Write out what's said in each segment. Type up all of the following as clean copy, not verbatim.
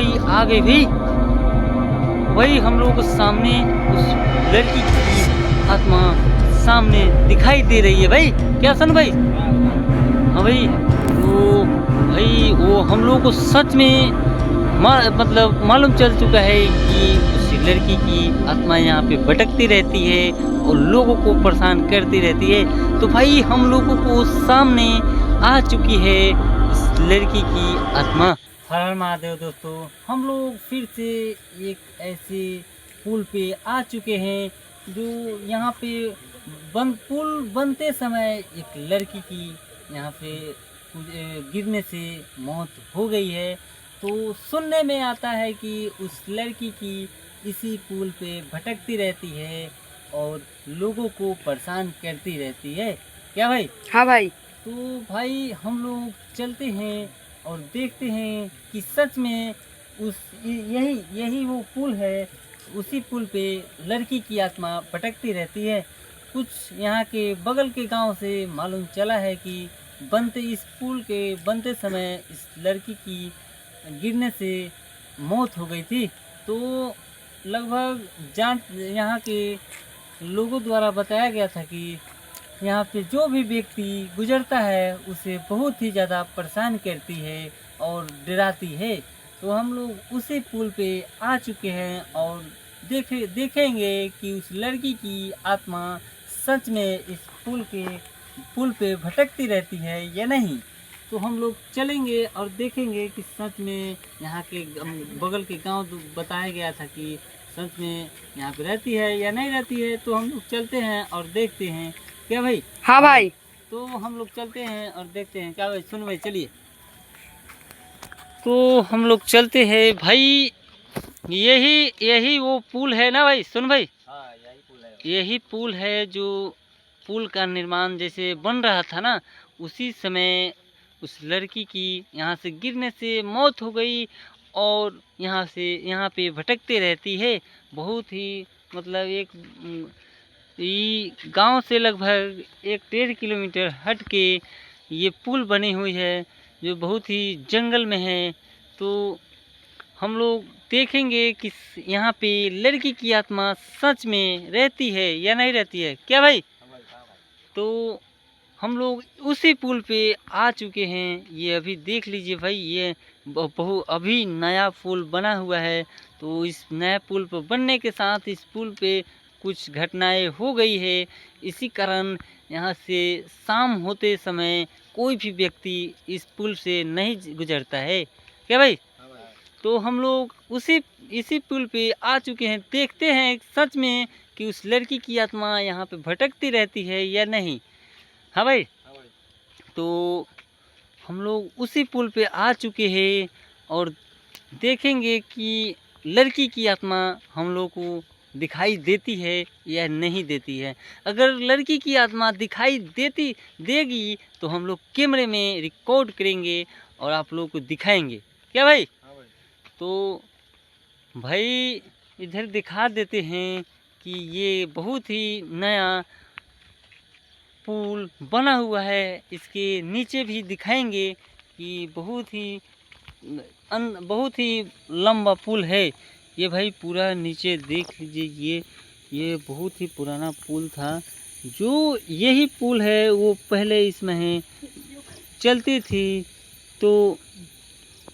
भाई आ गए भाई। वही हम लोगों को सामने उस लड़की की आत्मा सामने दिखाई दे रही है भाई। क्या सन भाई? हाँ भाई, तो भाई वो हम लोगों को सच में मतलब मालूम चल चुका है कि उस लड़की की आत्मा यहाँ पे भटकती रहती है और लोगों को परेशान करती रहती है। तो भाई हम लोगों को सामने आ चुकी है उस लड़की की आत्मा। हर हर महादेव दोस्तों, हम लोग फिर से एक ऐसे पुल पे आ चुके हैं जो यहाँ पे पुल बनते समय एक लड़की की यहाँ पे गिरने से मौत हो गई है। तो सुनने में आता है कि उस लड़की की इसी पुल पे भटकती रहती है और लोगों को परेशान करती रहती है। क्या भाई? हाँ भाई। तो भाई हम लोग चलते हैं और देखते हैं कि सच में उस यही यही वो पुल है। उसी पुल पे लड़की की आत्मा भटकती रहती है। कुछ यहाँ के बगल के गांव से मालूम चला है कि इस पुल के बनते समय इस लड़की की गिरने से मौत हो गई थी। तो लगभग जांच यहाँ के लोगों द्वारा बताया गया था कि यहाँ पे जो भी व्यक्ति गुजरता है उसे बहुत ही ज़्यादा परेशान करती है और डराती है। तो हम लोग उसी पुल पे आ चुके हैं और देखेंगे कि उस लड़की की आत्मा सच में इस पुल पे भटकती रहती है या नहीं। तो हम लोग चलेंगे और देखेंगे कि सच में यहाँ के बगल के गांव बताया गया था कि सच में यहाँ पे रहती है या नहीं रहती है। तो हम लोग चलते हैं और देखते हैं। क्या भाई? हाँ भाई। तो हम लोग चलते हैं और देखते हैं। क्या भाई? सुन भाई, चलिए। तो हम लोग चलते हैं भाई। यही वो पुल है ना भाई? सुन भाई, हाँ, यही पुल है। यही पुल है जो पुल का निर्माण जैसे बन रहा था ना, उसी समय उस लड़की की यहाँ से गिरने से मौत हो गई और यहाँ पे भटकते रहती है। बहुत ही मतलब गांव से लगभग 1-1.5 किलोमीटर हट के ये पुल बनी हुई है जो बहुत ही जंगल में है। तो हम लोग देखेंगे कि यहाँ पे लड़की की आत्मा सच में रहती है या नहीं रहती है। क्या भाई? तो हम लोग उसी पुल पे आ चुके हैं। ये अभी देख लीजिए भाई, ये अभी नया पुल बना हुआ है। तो इस नया पुल पर बनने के साथ इस पुल पे कुछ घटनाएं हो गई है। इसी कारण यहाँ से शाम होते समय कोई भी व्यक्ति इस पुल से नहीं गुजरता है। क्या भाई? तो हम लोग इसी पुल पे आ चुके हैं। देखते हैं सच में कि उस लड़की की आत्मा यहाँ पे भटकती रहती है या नहीं। हाँ भाई। तो हम लोग उसी पुल पे आ चुके हैं और देखेंगे कि लड़की की आत्मा हम लोग को दिखाई देती है या नहीं देती है। अगर लड़की की आत्मा दिखाई देगी तो हम लोग कैमरे में रिकॉर्ड करेंगे और आप लोगों को दिखाएंगे। क्या भाई? तो भाई इधर दिखा देते हैं कि ये बहुत ही नया पुल बना हुआ है। इसके नीचे भी दिखाएंगे कि बहुत ही लंबा पुल है ये भाई। पूरा नीचे देख लीजिए, ये बहुत ही पुराना पुल था। जो यही पुल है वो पहले इसमें चलती थी। तो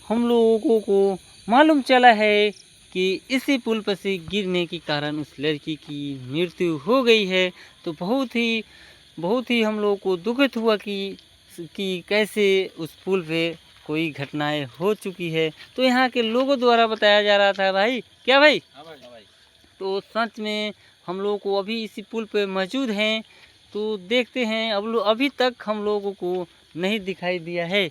हम लोगों को मालूम चला है कि इसी पुल पर से गिरने के कारण उस लड़की की मृत्यु हो गई है। तो बहुत ही हम लोगों को दुखित हुआ कि कैसे उस पुल पे कोई घटनाएं हो चुकी है। तो यहाँ के लोगों द्वारा बताया जा रहा था भाई। क्या भाई? तो सच में हम लोगों को अभी इसी पुल पे मौजूद हैं। तो देखते हैं। अभी तक हम लोगों को नहीं दिखाई दिया है।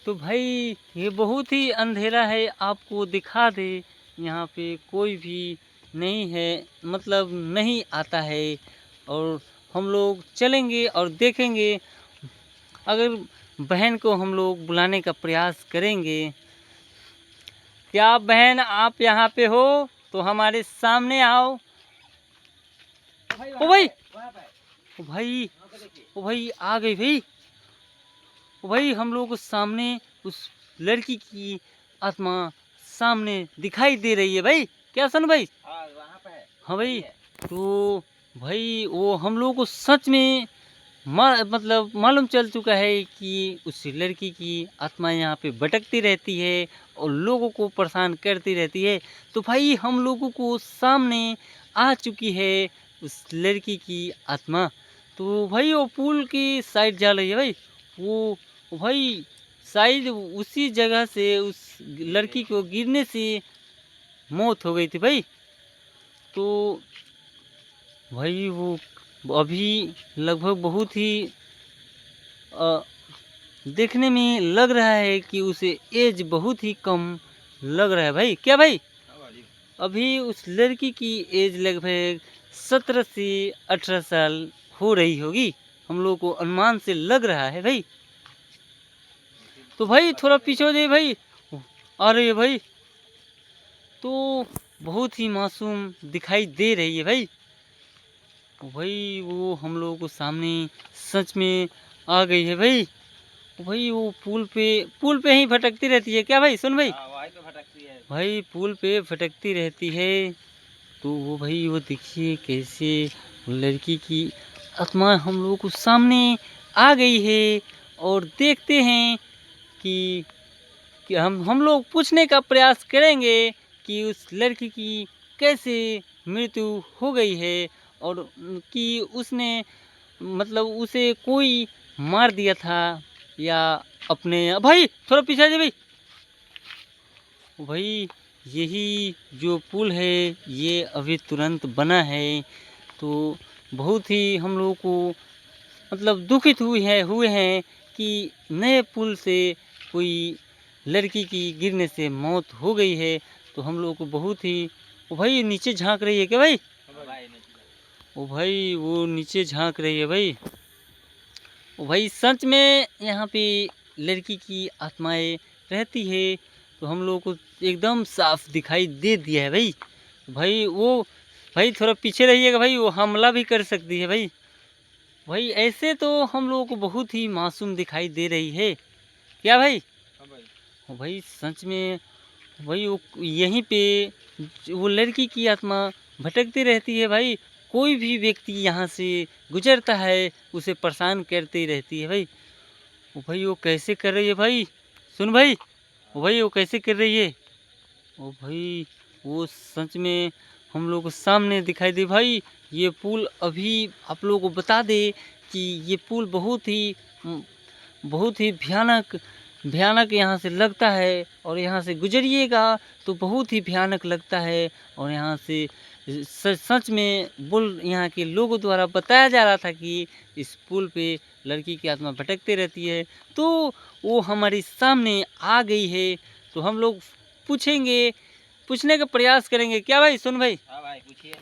तो भाई ये बहुत ही अंधेरा है, आपको दिखा दे यहाँ पे कोई भी नहीं है, मतलब नहीं आता है। और हम लोग चलेंगे और देखेंगे। अगर बहन को हम लोग बुलाने का प्रयास करेंगे। क्या बहन आप यहाँ पे हो तो हमारे सामने आओ। ओ भाई, ओ भाई, ओ भाई आ गई भाई। ओ भाई हम लोग को सामने उस लड़की की आत्मा सामने दिखाई दे रही है भाई। क्या सन भाई? हाँ वहाँ पे है। हाँ भाई, तो भाई वो हम लोगों को सच में मतलब मालूम चल चुका है कि उस लड़की की आत्मा यहाँ पे भटकती रहती है और लोगों को परेशान करती रहती है। तो भाई हम लोगों को सामने आ चुकी है उस लड़की की आत्मा। तो भाई वो पुल की साइड जा रही है भाई। वो भाई शायद उसी जगह से उस लड़की को गिरने से मौत हो गई थी भाई। तो भाई वो अभी लगभग बहुत ही अ, देखने में लग रहा है कि उसे एज बहुत ही कम लग रहा है भाई। क्या भाई? हाँ भाई। अभी उस लड़की की एज लगभग 17 से 18 साल हो रही होगी, हम लोग को अनुमान से लग रहा है भाई। तो भाई थोड़ा पीछे हो जाइए भाई, आ रही है भाई। तो बहुत ही मासूम दिखाई दे रही है भाई। भाई वो हम लोगों को सामने सच में आ गई है भाई। भाई वो पुल पे ही भटकती रहती है। क्या भाई? सुन भाई, हाँ वहीं पे भटकती है। भाई पुल पे भटकती रहती है। तो वो भाई वो देखिए कैसे लड़की की आत्मा हम लोगों को सामने आ गई है। और देखते हैं कि हम लोग पूछने का प्रयास करेंगे कि उस लड़की की कैसे मृत्यु हो गई है और कि उसने मतलब उसे कोई मार दिया था या अपने भाई थोड़ा पीछे आ जाइए भाई। भाई यही जो पुल है ये अभी तुरंत बना है। तो बहुत ही हम लोगों को मतलब दुखित हुए हैं कि नए पुल से कोई लड़की की गिरने से मौत हो गई है। तो हम लोगों को बहुत ही ओ भाई नीचे झांक रही है। क्या भाई? ओ भाई वो नीचे झांक रही है भाई। ओ भाई सच में यहाँ पे लड़की की आत्माएं रहती है। तो हम लोगों को एकदम साफ दिखाई दे दिया है भाई। भाई थोड़ा पीछे रहिएगा भाई, वो हमला भी कर सकती है भाई। भाई ऐसे तो हम लोगों को बहुत ही मासूम दिखाई दे रही है। क्या भाई? हाँ भाई। ओ भाई सच में भाई वो यहीं पे वो लड़की की आत्मा भटकती रहती है भाई। कोई भी व्यक्ति यहाँ से गुजरता है उसे परेशान करती रहती है भाई। ओ भाई वो कैसे कर रही है भाई? सुन भाई, ओ भाई वो कैसे कर रही है? ओ भाई वो सच में हम लोग को सामने दिखाई दे भाई। ये पुल अभी आप लोगों को बता दे कि ये पुल बहुत ही भयानक भयानक यहाँ से लगता है। और यहाँ से गुजरिएगा तो बहुत ही भयानक लगता है। और यहाँ से सच में यहाँ के लोगों द्वारा बताया जा रहा था कि इस पुल पे लड़की की आत्मा भटकते रहती है। तो वो हमारे सामने आ गई है। तो हम लोग पूछने का प्रयास करेंगे। क्या भाई? सुन भाई। हाँ भाई पूछिए।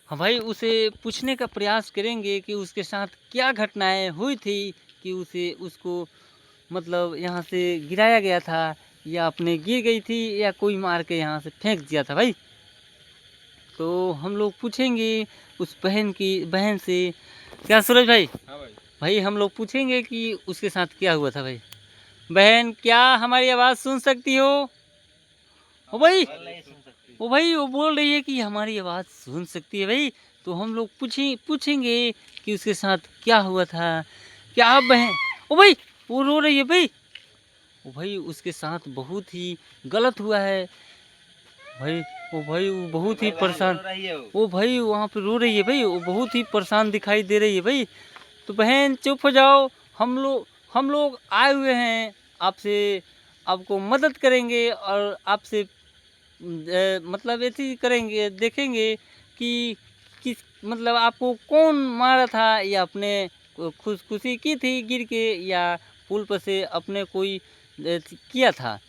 हाँ भाई उसे पूछने का प्रयास करेंगे कि उसके साथ क्या घटनाएं हुई थी कि उसको मतलब यहाँ से गिराया गया था या अपने गिर गई थी या कोई मार के यहाँ से फेंक दिया था भाई। तो हम लोग पूछेंगे उस बहन से। क्या सूरज भाई? हाँ भाई। भाई हम लोग पूछेंगे कि उसके साथ क्या हुआ था भाई। बहन क्या हमारी आवाज़ सुन सकती हो? ओ भाई, वो भाई वो बोल रही है कि हमारी आवाज़ सुन सकती है भाई। तो हम लोग पूछेंगे कि उसके साथ क्या हुआ था। क्या आप बहन? ओ भाई वो रो रही है भाई। ओ भाई उसके साथ बहुत ही गलत हुआ है भाई। ओ भाई वो बहुत ही परेशान। ओ भाई वहाँ पे रो रही है भाई, वो बहुत ही परेशान दिखाई दे रही है भाई। तो बहन चुप हो जाओ, हम लोग आए हुए हैं आपसे, आपको मदद करेंगे और आपसे मतलब ऐसे करेंगे देखेंगे कि किस मतलब आपको कौन मारा था या अपने खुशी की थी गिर के या पुल पर से अपने कोई किया था।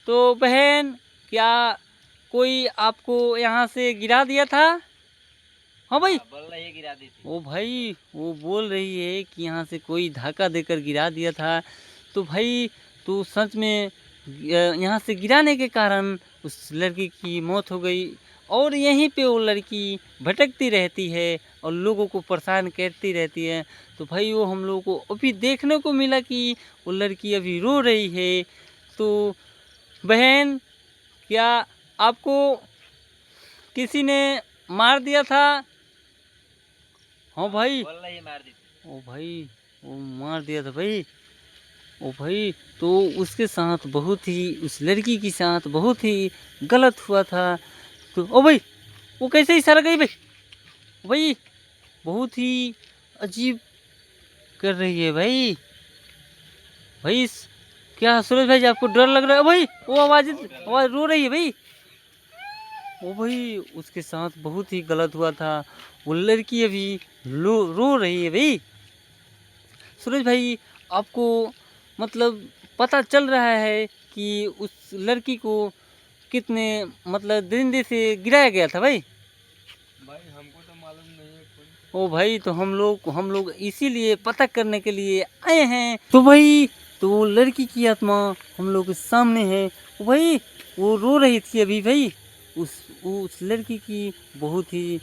तो बहन क्या कोई आपको यहाँ से गिरा दिया था? हाँ भाई बोल रही है गिरा दी थी। ओ भाई वो बोल रही है कि यहाँ से कोई धक्का देकर गिरा दिया था। तो भाई तो सच में यहाँ से गिराने के कारण उस लड़की की मौत हो गई। और यहीं पे वो लड़की भटकती रहती है और लोगों को परेशान करती रहती है। तो भाई वो हम लोगों को अभी देखने को मिला कि वो लड़की अभी रो रही है। तो बहन क्या आपको किसी ने मार दिया था? हाँ भाई। बोल रही मार दी थी। ओ भाई, वो मार दिया था भाई। ओ भाई, तो उसके साथ बहुत ही, उस लड़की के साथ बहुत ही गलत हुआ था। तो ओ भाई, वो कैसे इशारा गई भाई? भाई बहुत ही अजीब कर रही है भाई। भाई क्या सूरज भाई आपको डर लग रहा है? भाई वो आवाज रो रही है भाई। ओ भाई, उसके साथ बहुत ही गलत हुआ था। वो लड़की अभी रो रही है भाई। सूरज भाई, आपको मतलब पता चल रहा है कि उस लड़की को कितने मतलब डंडे से गिराया गया था भाई? भाई हमको तो मालूम नहीं है कोई। ओ भाई, तो हम लोग इसीलिए पता करने के लिए आए हैं। तो भाई, तो वो लड़की की आत्मा हम लोग के सामने है। ओ भाई, वो रो रही थी अभी भाई। उस लड़की की बहुत ही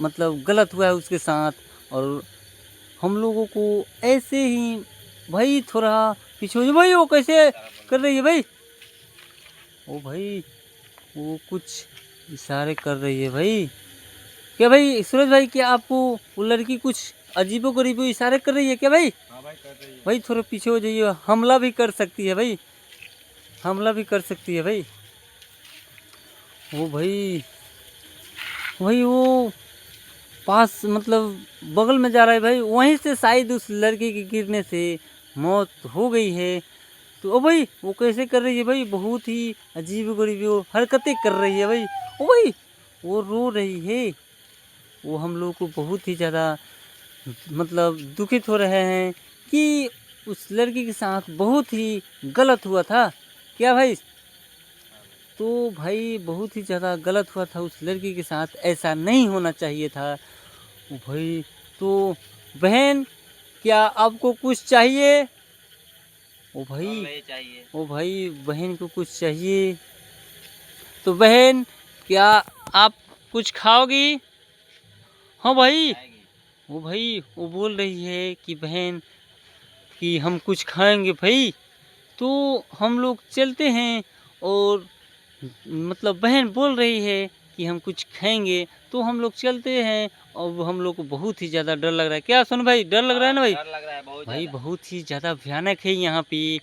मतलब गलत हुआ है उसके साथ। और हम लोगों को ऐसे ही भाई थोड़ा पीछे हो जाओ। भाई वो कैसे कर रही है भाई? ओ भाई, वो कुछ इशारे कर रही है भाई। क्या भाई सूरज भाई, क्या आपको वो लड़की कुछ अजीबो गरीबो इशारे कर रही है क्या भाई? हाँ भाई कर रही है। भाई थोड़ा पीछे हो जाइए, हमला भी कर सकती है भाई, हमला भी कर सकती है भाई। वो भाई, भाई वो पास मतलब बगल में जा रहा है भाई, वहीं से शायद उस लड़के के गिरने से मौत हो गई है। तो ओ भाई, वो कैसे कर रही है भाई? बहुत ही अजीब गरीब वो हरकतें कर रही है भाई। ओ भाई, वो रो रही है। वो हम लोग को बहुत ही ज़्यादा मतलब दुखित हो रहे हैं कि उस लड़की के साथ बहुत ही गलत हुआ था। क्या भाई? तो भाई बहुत ही ज़्यादा गलत हुआ था उस लड़की के साथ, ऐसा नहीं होना चाहिए था। ओ भाई, तो बहन, क्या आपको कुछ चाहिए? ओ भाई, नहीं चाहिए। ओ भाई, बहन को कुछ चाहिए। तो बहन, क्या आप कुछ खाओगी? हाँ भाई। आएगी। वो भाई, वो बोल रही है कि बहन, कि हम कुछ खाएंगे भाई। तो हम लोग चलते हैं। और मतलब बहन बोल रही है कि हम कुछ खाएंगे, तो हम लोग चलते हैं। और हम लोग को बहुत ही ज़्यादा डर लग रहा है। क्या सुन भाई, डर लग रहा है ना भाई? डर लग रहा है बहुत भाई ज्यादा। बहुत ही ज़्यादा भयानक है यहाँ पे।